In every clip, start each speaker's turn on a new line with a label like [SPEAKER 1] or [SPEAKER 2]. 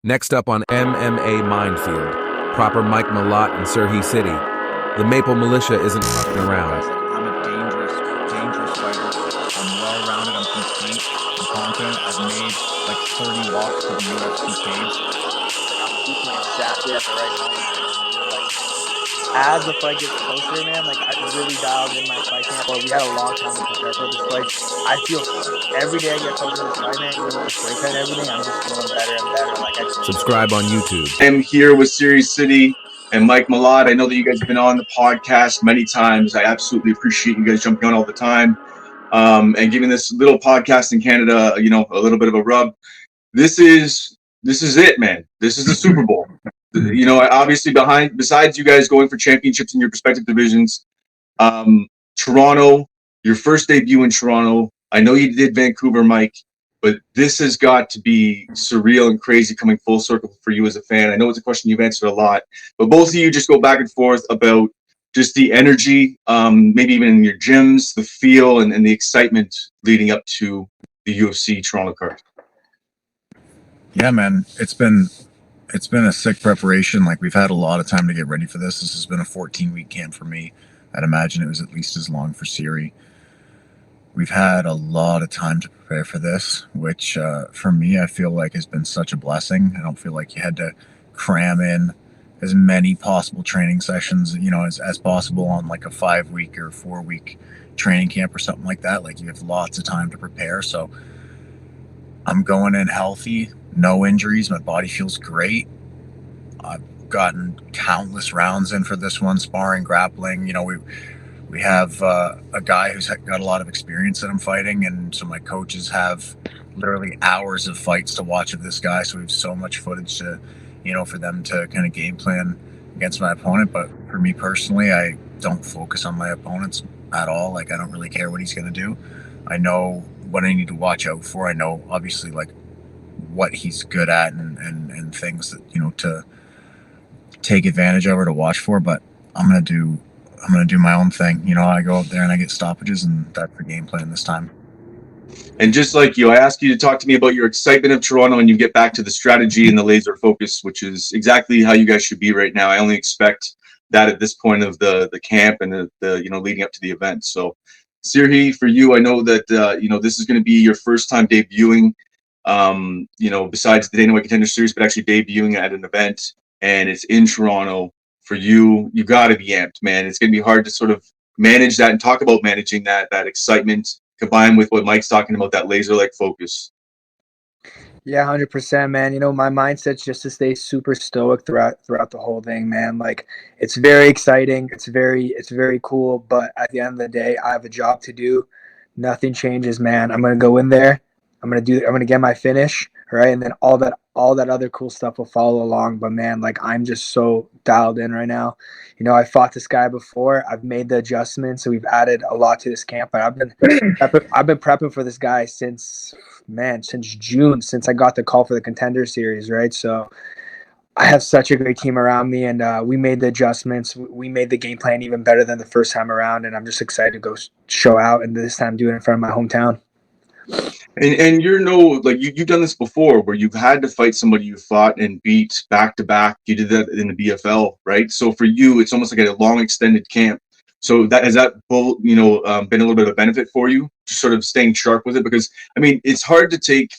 [SPEAKER 1] Next up on MMA Mindfield, proper Mike Malott and Serhiy Sidey. The Maple Militia isn't fucking around.
[SPEAKER 2] I'm a dangerous fighter. I'm well-rounded. I'm complete. I'm confident. I've made like 30 walks to the UFC cage.
[SPEAKER 3] I'm peaking exactly at the right moment, man. As the fight gets closer, man, I've really dialed in my fight camp. We had a long time to prepare for this fight. I feel every day I get closer to this fight, man, even with this weight cut and everything, I'm just feeling better and better.
[SPEAKER 1] Subscribe on YouTube.
[SPEAKER 4] I'm here with Serhiy Sidey and Mike Malott. I know that you guys have been on the podcast many times. I absolutely appreciate you guys jumping on all the time and giving this little podcast in Canada, a little bit of a rub. This is it, man. This is the Super Bowl. Obviously besides you guys going for championships in your respective divisions, Toronto, your first debut in Toronto. I know you did Vancouver, Mike, but this has got to be surreal and crazy coming full circle for you as a fan. I know it's a question you've answered a lot, but both of you just go back and forth about just the energy, maybe even in your gyms, the feel and the excitement leading up to the UFC Toronto card.
[SPEAKER 2] Yeah, man, it's been a sick preparation. Like, we've had a lot of time to get ready for this. This has been a 14-week camp for me. I'd imagine it was at least as long for Serhiy. We've had a lot of time to prepare for this, which for me, I feel like has been such a blessing. I don't feel like you had to cram in as many possible training sessions, as possible on like a 5-week or 4-week training camp or something like that. Like, you have lots of time to prepare. So I'm going in healthy, no injuries. My body feels great. I've gotten countless rounds in for this one, sparring, grappling. We have a guy who's got a lot of experience that I'm fighting, and so my coaches have literally hours of fights to watch of this guy. So we have so much footage to, for them to kind of game plan against my opponent. But for me personally, I don't focus on my opponents at all. Like, I don't really care what he's going to do. I know what I need to watch out for. I know obviously like what he's good at and things that, to take advantage of or to watch for, but I'm going to do my own thing. I go out there and I get stoppages, and that's the game plan this time.
[SPEAKER 4] And just like you, I asked you to talk to me about your excitement of Toronto and you get back to the strategy and the laser focus, which is exactly how you guys should be right now. I only expect that at this point of the camp and the leading up to the event. So Serhiy, for you, I know that this is going to be your first time debuting, besides the Dana White Contender Series, but actually debuting at an event, and it's in Toronto. For you got to be amped, man. It's going to be hard to sort of manage that and talk about managing that excitement combined with what Mike's talking about, that laser-like focus.
[SPEAKER 3] Yeah, 100%, man. My mindset's just to stay super stoic throughout the whole thing, man. Like, it's very exciting. It's very cool. But at the end of the day, I have a job to do. Nothing changes, man. I'm gonna go in there. I'm gonna get my finish, right? And then all that other cool stuff will follow along. But man, like, I'm just so dialed in right now. I fought this guy before. I've made the adjustments, so we've added a lot to this camp. But I've been prepping for this guy since June, since I got the call for the Contender Series, right? So I have such a great team around me, and we made the adjustments. We made the game plan even better than the first time around, and I'm just excited to go show out, and this time do it in front of my hometown.
[SPEAKER 4] And you've done this before where you've had to fight somebody you fought and beat back to back. You did that in the BFL, right? So for you, it's almost like a long extended camp. So been a little bit of a benefit for you, just sort of staying sharp with it? Because I mean, it's hard to take.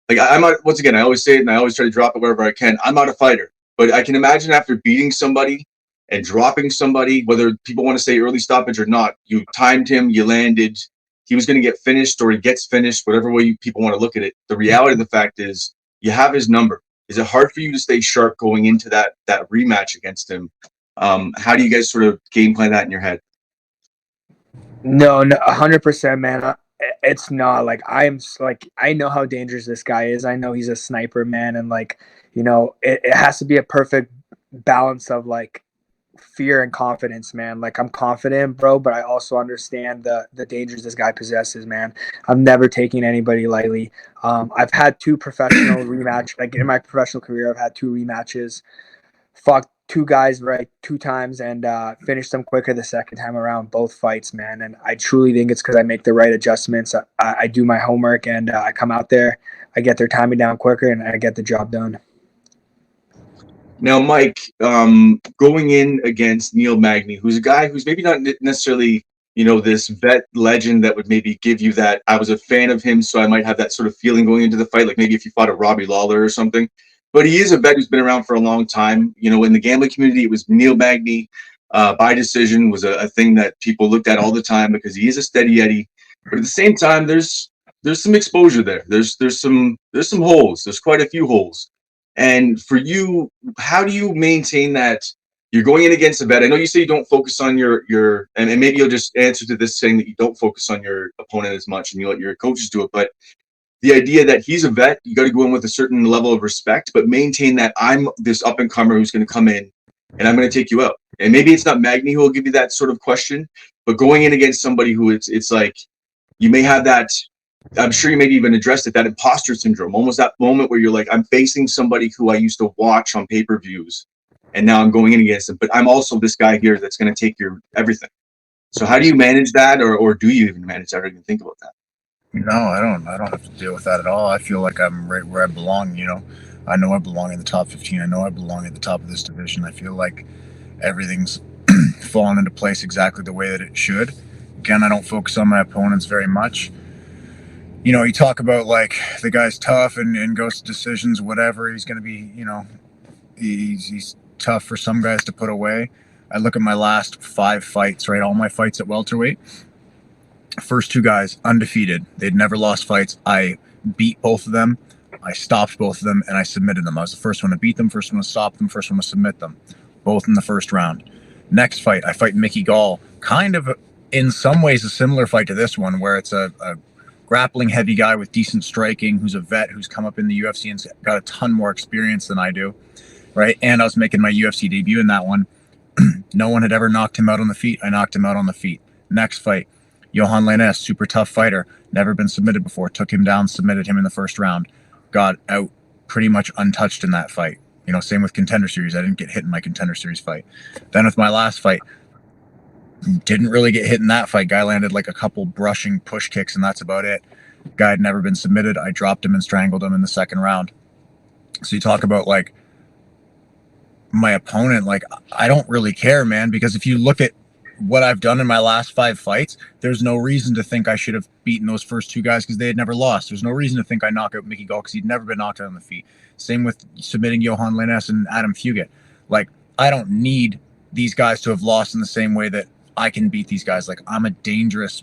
[SPEAKER 4] Like, once again, I always say it and I always try to drop it wherever I can. I'm not a fighter, but I can imagine after beating somebody and dropping somebody, whether people want to say early stoppage or not, you timed him, you landed. He was going to get finished or he gets finished, whatever way people want to look at it. The reality of the fact is you have his number. Is it hard for you to stay sharp going into that rematch against him? How do you guys sort of game plan that in your head?
[SPEAKER 3] No, 100%, man. It's not like I know how dangerous this guy is. I know he's a sniper, man, and it has to be a perfect balance of like fear and confidence, man. Like, I'm confident, bro, but I also understand the dangers this guy possesses, man. I'm never taking anybody lightly. I've had 2 professional rematch, like in my professional career, I've had 2 rematches, fought 2 guys right 2 times, and finished them quicker the second time around, both fights, man. And I truly think it's because I make the right adjustments. I do my homework, and I come out there, I get their timing down quicker, and I get the job done.
[SPEAKER 4] Now, Mike, going in against Neil Magny, who's a guy who's maybe not necessarily, this vet legend that would maybe give you that, I was a fan of him, so I might have that sort of feeling going into the fight, like maybe if you fought a Robbie Lawler or something. But he is a vet who's been around for a long time. In the gambling community, it was Neil Magny by decision was a thing that people looked at all the time because he is a steady Eddie. But at the same time, there's some exposure there. There's some holes. There's quite a few holes. And for you, how do you maintain that you're going in against a vet? I know you say you don't focus on your and maybe you'll just answer to this saying that you don't focus on your opponent as much and you let your coaches do it. But the idea that he's a vet, you got to go in with a certain level of respect, but maintain that I'm this up and comer who's going to come in and I'm going to take you out. And maybe it's not Magny who will give you that sort of question, but going in against somebody who it's like you may have that. I'm sure you maybe even addressed it, that imposter syndrome, almost that moment where you're like, I'm facing somebody who I used to watch on pay-per-views, and now I'm going in against them. But I'm also this guy here that's going to take your everything. So how do you manage that, or do you even manage that, or even think about that?
[SPEAKER 2] No, I don't have to deal with that at all. I feel like I'm right where I belong. I know I belong in the top 15. I know I belong at the top of this division. I feel like everything's fallen into place exactly the way that it should. Again, I don't focus on my opponents very much. You talk about like the guy's tough and goes to decisions, whatever. He's going to be, he's tough for some guys to put away. I look at my last 5 fights, right? All my fights at welterweight. First 2 guys, undefeated. They'd never lost fights. I beat both of them. I stopped both of them, and I submitted them. I was the first one to beat them, first one to stop them, first one to submit them. Both in the first round. Next fight, I fight Mickey Gall. Kind of, in some ways, a similar fight to this one, where it's a grappling heavy guy with decent striking, who's a vet, who's come up in the UFC and got a ton more experience than I do, right? And I was making my UFC debut in that one. No one had ever knocked him out on the feet. I knocked him out on the feet. Next fight, Johan Lainez, super tough fighter, never been submitted before, took him down, submitted him in the first round, got out pretty much untouched in that fight. Same with Contender Series. I didn't get hit in my Contender Series fight. Then with my last fight, didn't really get hit in that fight. Guy landed like a couple brushing push kicks, and that's about it. Guy had never been submitted. I dropped him and strangled him in the second round. So you talk about like my opponent, like I don't really care, man, because if you look at what I've done in my last 5 fights, there's no reason to think I should have beaten those first 2 guys because they had never lost. There's no reason to think I knock out Mickey Gall because he'd never been knocked out on the feet. Same with submitting Johan Lainez and Adam Fugit. Like, I don't need these guys to have lost in the same way that I can beat these guys. Like, I'm a dangerous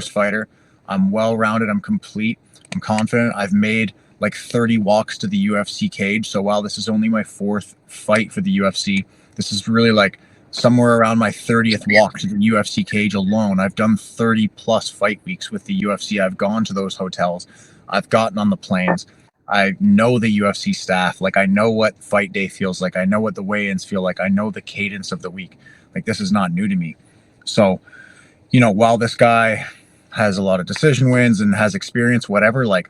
[SPEAKER 2] fighter. I'm well-rounded. I'm complete. I'm confident. I've made like 30 walks to the UFC cage. So while this is only my 4th fight for the UFC, this is really like somewhere around my 30th walk to the UFC cage alone. I've done 30 plus fight weeks with the UFC. I've gone to those hotels. I've gotten on the planes. I know the UFC staff. Like, I know what fight day feels like. I know what the weigh-ins feel like. I know the cadence of the week. Like, this is not new to me. So, while this guy has a lot of decision wins and has experience, whatever, like,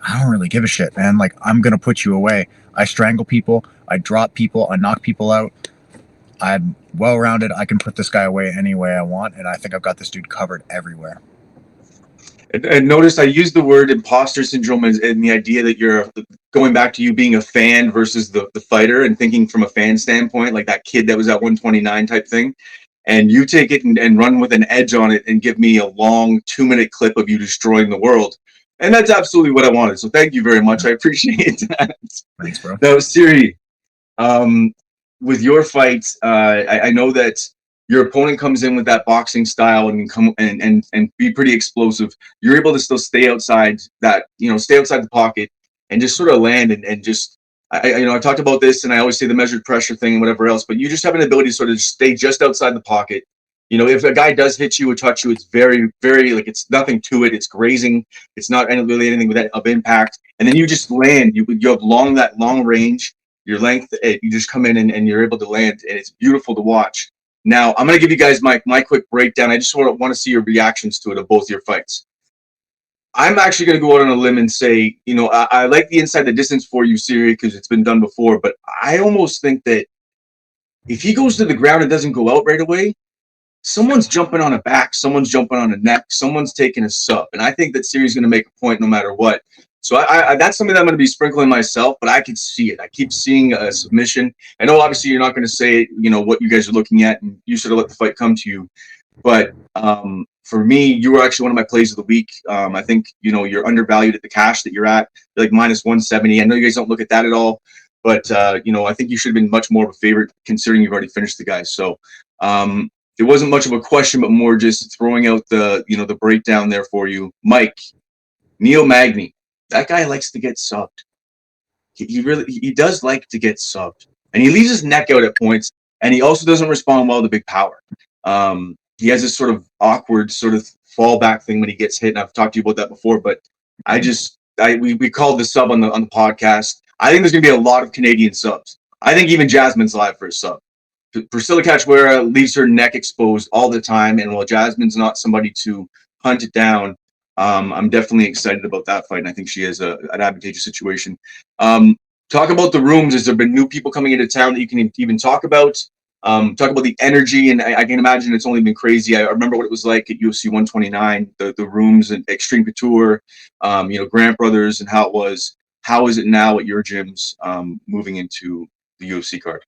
[SPEAKER 2] I don't really give a shit, man. Like, I'm going to put you away. I strangle people. I drop people. I knock people out. I'm well-rounded. I can put this guy away any way I want, and I think I've got this dude covered everywhere.
[SPEAKER 4] And notice I used the word imposter syndrome and the idea that you're going back to you being a fan versus the fighter and thinking from a fan standpoint, like that kid that was at 129 type thing. And you take it and run with an edge on it and give me a long 2-minute clip of you destroying the world. And that's absolutely what I wanted. So thank you very much. I appreciate that.
[SPEAKER 2] Thanks, bro.
[SPEAKER 4] Now, Serhiy, with your fights, I know that your opponent comes in with that boxing style and come and be pretty explosive. You're able to still stay outside that, stay outside the pocket and just sort of land and just, I talked about this and I always say the measured pressure thing and whatever else, but you just have an ability to sort of stay just outside the pocket. If a guy does hit you or touch you, it's very, very, like, it's nothing to it. It's grazing. It's not really anything with that of impact. And then you just land. You have that long range, your length. You just come in and you're able to land, and it's beautiful to watch. Now, I'm going to give you guys my quick breakdown. I just want to see your reactions to it of both your fights. I'm actually going to go out on a limb and say, I like the inside the distance for you, Serhiy, because it's been done before. But I almost think that if he goes to the ground and doesn't go out right away, someone's jumping on a back, someone's jumping on a neck, someone's taking a sub. And I think that Serhiy's going to make a point no matter what. So I that's something that I'm going to be sprinkling myself, but I could see it. I keep seeing a submission. I know obviously you're not going to say, what you guys are looking at, and you sort of let the fight come to you. But for me, you were actually one of my plays of the week. I think, you're undervalued at the cash that you're at. You're like minus 170. I know you guys don't look at that at all, but, I think you should have been much more of a favorite considering you've already finished the guy. So it wasn't much of a question, but more just throwing out the breakdown there for you. Mike, Neil Magny, that guy likes to get subbed. He does like to get subbed. And he leaves his neck out at points, and he also doesn't respond well to big power. He has this sort of awkward sort of fallback thing when he gets hit, and I've talked to you about that before, but we called the sub on the podcast. I think there's going to be a lot of Canadian subs. I think even Jasmine's live for a sub. Priscilla Cachoeira leaves her neck exposed all the time, and while Jasmine's not somebody to hunt it down, I'm definitely excited about that fight, and I think she has an advantageous situation. Talk about the rooms. Has there been new people coming into town that you can even talk about? Talk about the energy, and I can imagine it's only been crazy. I remember what it was like at UFC 129, the rooms and Extreme Couture, Grant Brothers, and how it was. How is it now at your gyms moving into the UFC card?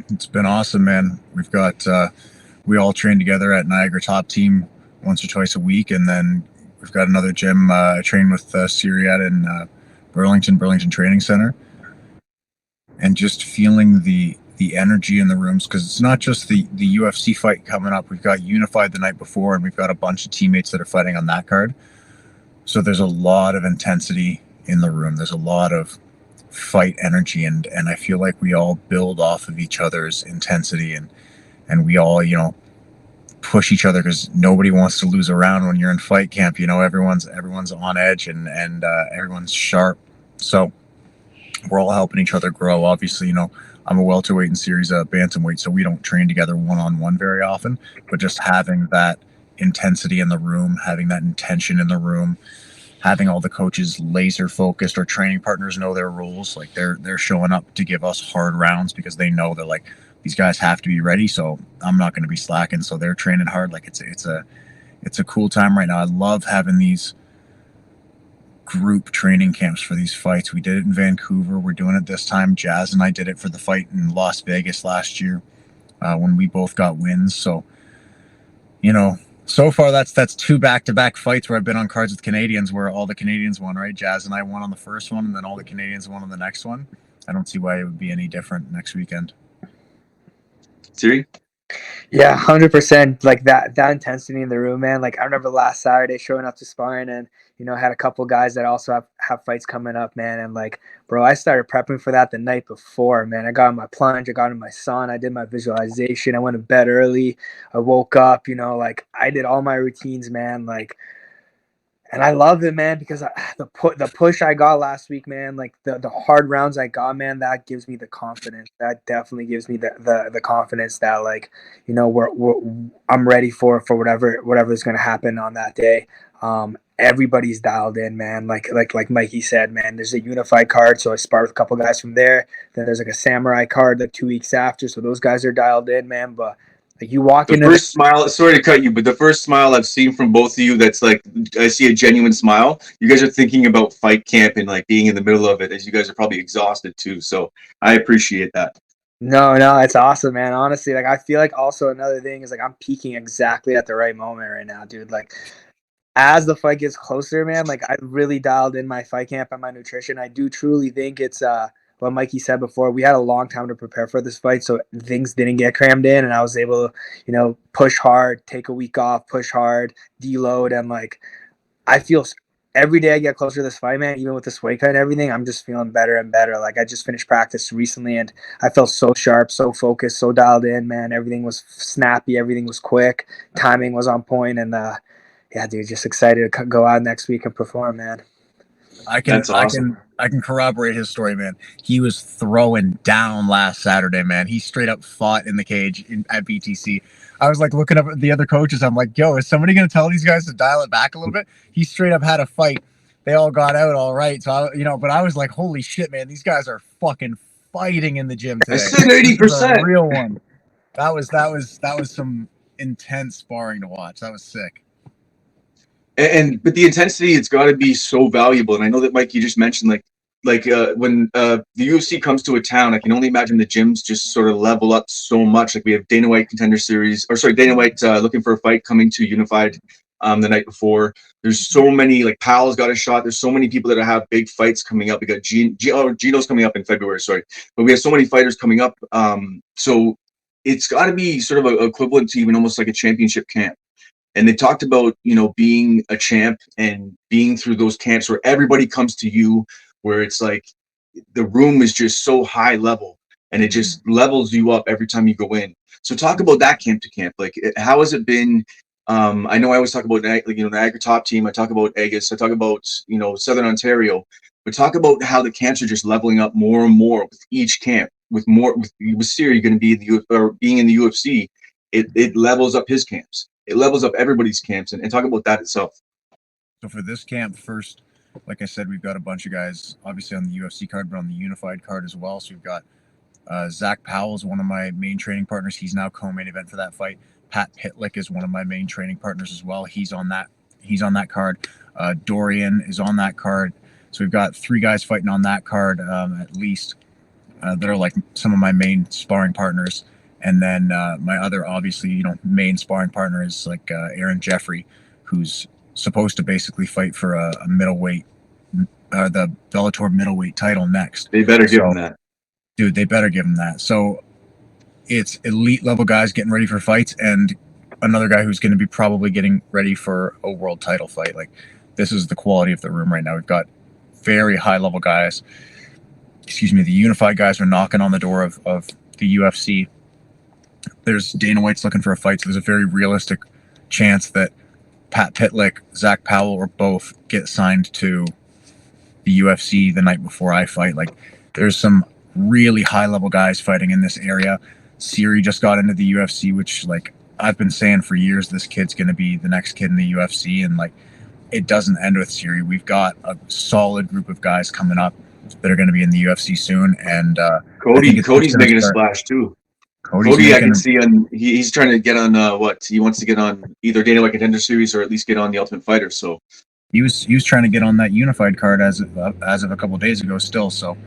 [SPEAKER 2] It's been awesome, man. We've got we all train together at Niagara Top Team once or twice a week, and then we've got another gym I train with Serhiy in Burlington Training Center, and just feeling the energy in the rooms, because it's not just the UFC fight coming up. We've got Unified the night before, and we've got a bunch of teammates that are fighting on that card. So there's a lot of intensity in the room. There's a lot of fight energy, and I feel like we all build off of each other's intensity, and we all push each other, because nobody wants to lose a round when you're in fight camp. Everyone's on edge, and everyone's sharp. So we're all helping each other grow. Obviously, I'm a welterweight and series bantamweight, so we don't train together one-on-one very often, but just having that intensity in the room, having that intention in the room, having all the coaches laser focused, or training partners know their rules. Like they're showing up to give us hard rounds, because they know they're like, these guys have to be ready, so I'm not going to be slacking. So they're training hard. Like it's a cool time right now. I love having these group training camps for these fights. We did it in Vancouver. We're doing it this time. Jazz and I did it for the fight in Las Vegas last year when we both got wins. So, so far that's two back-to-back fights where I've been on cards with Canadians where all the Canadians won, right? Jazz and I won on the first one, and then all the Canadians won on the next one. I don't see why it would be any different next weekend.
[SPEAKER 4] Serhiy?
[SPEAKER 3] Yeah, 100%. Like that intensity in the room, man. Like I remember last Saturday showing up to sparring, and had a couple guys that also have fights coming up, man. And like, bro, I started prepping for that the night before, man. I got in my plunge, I got in my sauna, I did my visualization, I went to bed early, I woke up, like I did all my routines, man. Like, and I love it, man, because the push I got last week, man, like the hard rounds I got, man, that gives me the confidence. That definitely gives me the confidence that, like, I'm ready for whatever is going to happen on that day. Everybody's dialed in, man. Like Mikey said, man, there's a unified card. So I sparred with a couple guys from there. Then there's like a samurai card like 2 weeks after. So those guys are dialed in, man. But like you walk in. The
[SPEAKER 4] first smile, sorry to cut you, but the first smile I've seen from both of you, that's like, I see a genuine smile. You guys are thinking about fight camp and like being in the middle of it, as you guys are probably exhausted too. So I appreciate that.
[SPEAKER 3] No, it's awesome, man. Honestly, like I feel like also another thing is like I'm peaking exactly at the right moment right now, dude. Like as the fight gets closer, man, like I really dialed in my fight camp and my nutrition. I do truly think it's what Mikey said before. We had a long time to prepare for this fight, so things didn't get crammed in, and I was able to, push hard, take a week off, push hard, deload, and like I feel every day I get closer to this fight, man, even with this weight cut and everything, I'm just feeling better and better. Like I just finished practice recently, and I felt so sharp, so focused, so dialed in, man. Everything was snappy, everything was quick, timing was on point, and yeah, dude, just excited to go out next week and perform, man.
[SPEAKER 2] That's awesome. I can corroborate his story, man. He was throwing down last Saturday, man. He straight up fought in the cage at BTC. I was like looking up at the other coaches. I'm like, yo, is somebody going to tell these guys to dial it back a little bit? He straight up had a fight. They all got out all right. So, but I was like, holy shit, man, these guys are fucking fighting in the gym today.
[SPEAKER 4] I said 80%.
[SPEAKER 2] Real one. That was some intense sparring to watch. That was sick.
[SPEAKER 4] But the intensity, it's got to be so valuable. And I know that, Mike, you just mentioned when the UFC comes to a town, I can only imagine the gyms just sort of level up so much. Like we have Dana White Contender Series, or sorry, Dana White looking for a fight coming to Unified the night before. There's so many, like Powell's got a shot. There's so many people that have big fights coming up. We got Gino's coming up in February, sorry. But we have so many fighters coming up. So it's got to be sort of equivalent to even almost like a championship camp. And they talked about, being a champ and being through those camps where everybody comes to you, where it's like the room is just so high level and it just levels you up every time you go in. So talk about that camp to camp. Like, how has it been? I know I always talk about, the Niagara Top Team. I talk about Agus. I talk about, Southern Ontario. But talk about how the camps are just leveling up more and more with each camp. With Serhiy going to be being in the UFC, it levels up his camps. It levels up everybody's camps, and talk about that itself.
[SPEAKER 2] So for this camp, first, like I said, we've got a bunch of guys, obviously on the UFC card, but on the Unified card as well. So we've got Zach Powell is one of my main training partners. He's now co-main event for that fight. Pat Pitlick is one of my main training partners as well. He's on that card. Dorian is on that card. So we've got 3 guys fighting on that card at least that are like some of my main sparring partners. And then my other, obviously, main sparring partner is like Aaron Jeffrey, who's supposed to basically fight for a middleweight, the Bellator middleweight title next.
[SPEAKER 4] They better give him that.
[SPEAKER 2] Dude, they better give him that. So it's elite level guys getting ready for fights, and another guy who's going to be probably getting ready for a world title fight. Like, this is the quality of the room right now. We've got very high level guys. The Unified guys are knocking on the door of the UFC. There's Dana White's looking for a fight, so there's a very realistic chance that Pat Pitlick, Zach Powell, or both get signed to the UFC the night before I fight. Like, there's some really high-level guys fighting in this area. Serhiy just got into the UFC, which, like, I've been saying for years, this kid's going to be the next kid in the UFC, and, like, it doesn't end with Serhiy. We've got a solid group of guys coming up that are going to be in the UFC soon, and
[SPEAKER 4] Cody's making a splash, too. Cody, I can see he's trying to get on he wants to get on either Dana White Contender Series or at least get on the Ultimate Fighter. So
[SPEAKER 2] he was trying to get on that Unified card as of a couple of days ago still. So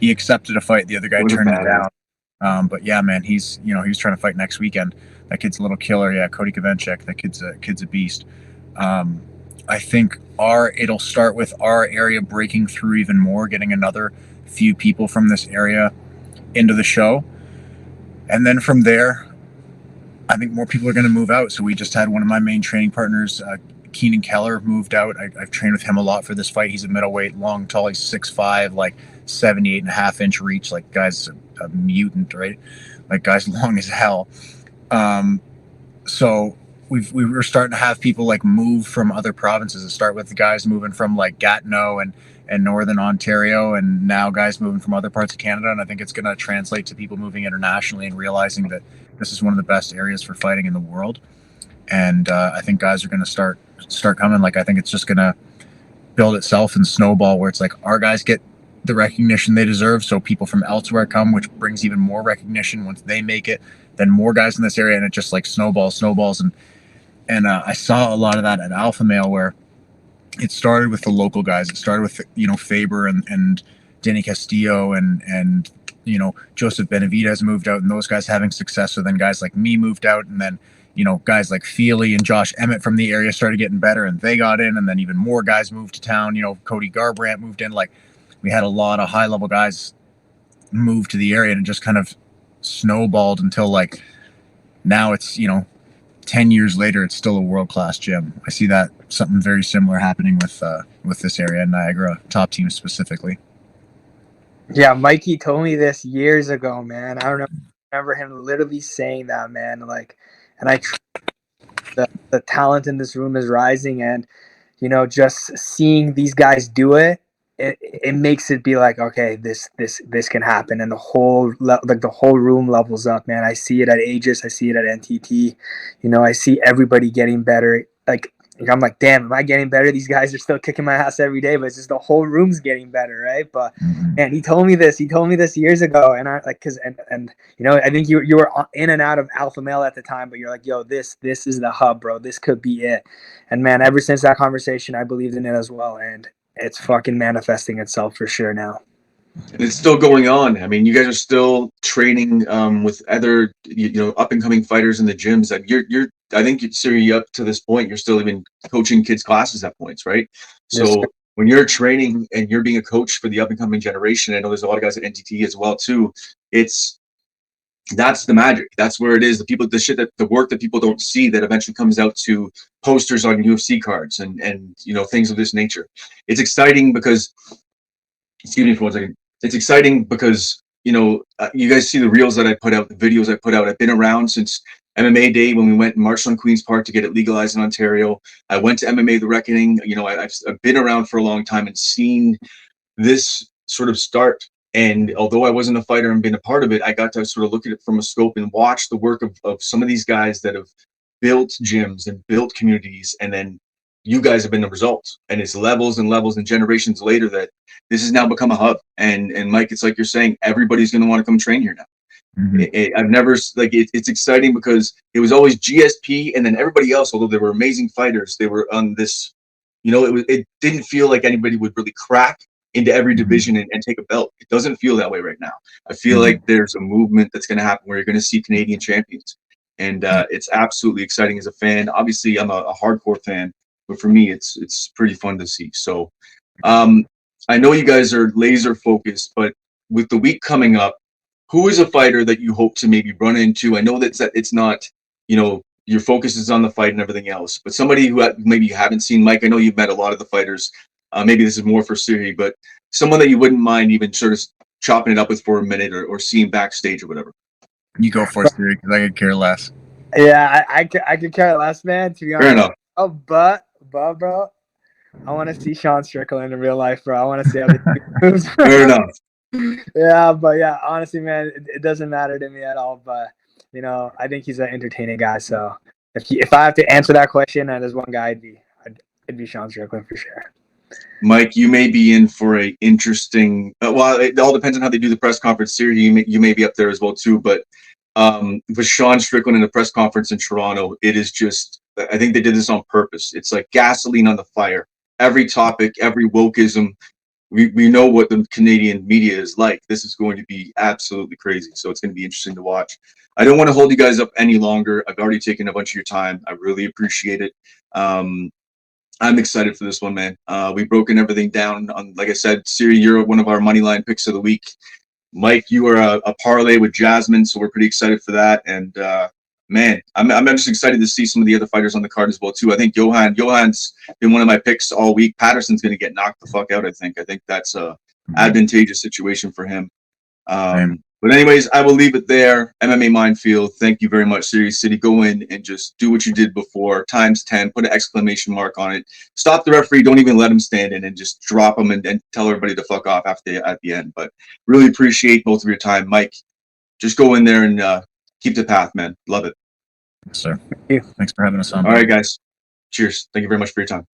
[SPEAKER 2] he accepted a fight. The other guy turned it down. But yeah, man, he's he was trying to fight next weekend. That kid's a little killer. Yeah, Cody Kavenchik. That kid's a beast. I think it'll start with our area breaking through even more, getting another few people from this area into the show. And then from there, I think more people are going to move out. So we just had one of my main training partners, Keenan Keller, moved out. I've trained with him a lot for this fight. He's a middleweight, long, tall. He's 6'5", like 78.5-inch reach. Like, guy's a mutant, right? Like, guy's long as hell. So we were starting to have people like move from other provinces. It start with the guys moving from like Gatineau and Northern Ontario, and now guys moving from other parts of Canada. And I think it's going to translate to people moving internationally and realizing that this is one of the best areas for fighting in the world. And I think guys are going to start coming. Like, I think it's just going to build itself and snowball, where it's like our guys get the recognition they deserve, so people from elsewhere come, which brings even more recognition. Once they make it, then more guys in this area, and it just like snowballs. And I saw a lot of that at Alpha Male, where it started with the local guys. It started with, Faber and Denny Castillo and Joseph Benavidez moved out, and those guys having success. So then guys like me moved out, and then, guys like Feely and Josh Emmett from the area started getting better, and they got in, and then even more guys moved to town. Cody Garbrandt moved in. Like, we had a lot of high level guys move to the area, and it just kind of snowballed until like now it's, 10 years later, it's still a world-class gym. I see that something very similar happening with this area, Niagara Top Team specifically.
[SPEAKER 3] Yeah, Mikey told me this years ago, man. I don't remember him literally saying that, man. Like, and the talent in this room is rising, and just seeing these guys do it, it makes it be like, okay, this can happen, and the whole room levels up, man. I see it at Aegis, I see it at NTT. I see everybody getting better. Like, I'm like, damn, am I getting better? These guys are still kicking my ass every day, but it's just the whole room's getting better, right? But and he told me this years ago, and I like, cause and you know, I think you were in and out of alpha male at the time, but you're like, yo, this is the hub, bro. This could be it. And man, ever since that conversation, I believed in it as well, and it's fucking manifesting itself for sure now.
[SPEAKER 4] And it's still going on. I mean, you guys are still training with other, up and coming fighters in the gyms. Like you're. I think Serhiy, up to this point, you're still even coaching kids' classes at points, right? So
[SPEAKER 3] Yes,
[SPEAKER 4] when you're training and you're being a coach for the up and coming generation, I know there's a lot of guys at NTT as well too. That's the magic. That's where it is. The work that people don't see that eventually comes out to posters on UFC cards and things of this nature. It's exciting because. Excuse me for 1 second. It's exciting because, you guys see the reels that I put out, the videos I put out. I've been around since MMA Day when we went and marched on Queen's Park to get it legalized in Ontario. I went to MMA The Reckoning. I've been around for a long time and seen this sort of start. And although I wasn't a fighter and been a part of it, I got to sort of look at it from a scope and watch the work of some of these guys that have built gyms and built communities, and then you guys have been the result. And it's levels and levels and generations later that this has now become a hub. And Mike, it's like you're saying, everybody's going to want to come train here now. I've never it's exciting because it was always GSP and then everybody else, although they were amazing fighters, they were on this, it didn't feel like anybody would really crack into every division and take a belt. It doesn't feel that way right now. I feel like there's a movement that's going to happen where you're going to see Canadian champions. And it's absolutely exciting as a fan. Obviously, I'm a hardcore fan, but for me, it's pretty fun to see. So I know you guys are laser focused, but with the week coming up, who is a fighter that you hope to maybe run into? I know that it's not, your focus is on the fight and everything else, but somebody who maybe you haven't seen. Mike, I know you've met a lot of the fighters. Maybe this is more for Serhiy, but someone that you wouldn't mind even sort of chopping it up with for a minute or seeing backstage or whatever.
[SPEAKER 2] You go for it, Serhiy, because I could care less.
[SPEAKER 3] Yeah, I could care less, man, to be honest.
[SPEAKER 4] Fair enough.
[SPEAKER 3] Oh, but bro, I want to see Sean Strickland in real life, bro. I want to see how he moves.
[SPEAKER 4] Fair enough.
[SPEAKER 3] Yeah, but yeah, honestly, man, it doesn't matter to me at all. But I think he's an entertaining guy. So if I have to answer that question, and there's one guy, it'd be Sean Strickland for sure.
[SPEAKER 4] Mike, you may be in for a interesting. Well, it all depends on how they do the press conference. Serhiy, you may be up there as well too. But with Sean Strickland in the press conference in Toronto, it is just. I think they did this on purpose. It's like gasoline on the fire. Every topic, every wokeism. We know what the Canadian media is like. This is going to be absolutely crazy. So it's going to be interesting to watch. I don't want to hold you guys up any longer. I've already taken a bunch of your time. I really appreciate it. I'm excited for this one, man. We've broken everything down. Like I said, Serhiy, you're one of our money line picks of the week. Mike, you are a parlay with Jasmine, so we're pretty excited for that. And man, I'm just excited to see some of the other fighters on the card as well too. I think Johan's been one of my picks all week. Patterson's going to get knocked the fuck out. I think that's a advantageous situation for him. But anyways, I will leave it there. MMA Mindfield. Thank you very much, Serhiy Sidey. Go in and just do what you did before, times 10. Put an exclamation mark on it. Stop the referee. Don't even let him stand in, and just drop him and tell everybody to fuck off at the end. But really appreciate both of your time, Mike. Just go in there and keep the path, man. Love it.
[SPEAKER 2] Yes, sir.
[SPEAKER 3] Thank you.
[SPEAKER 2] Thanks for having us on.
[SPEAKER 4] All right, guys. Cheers. Thank you very much for your time.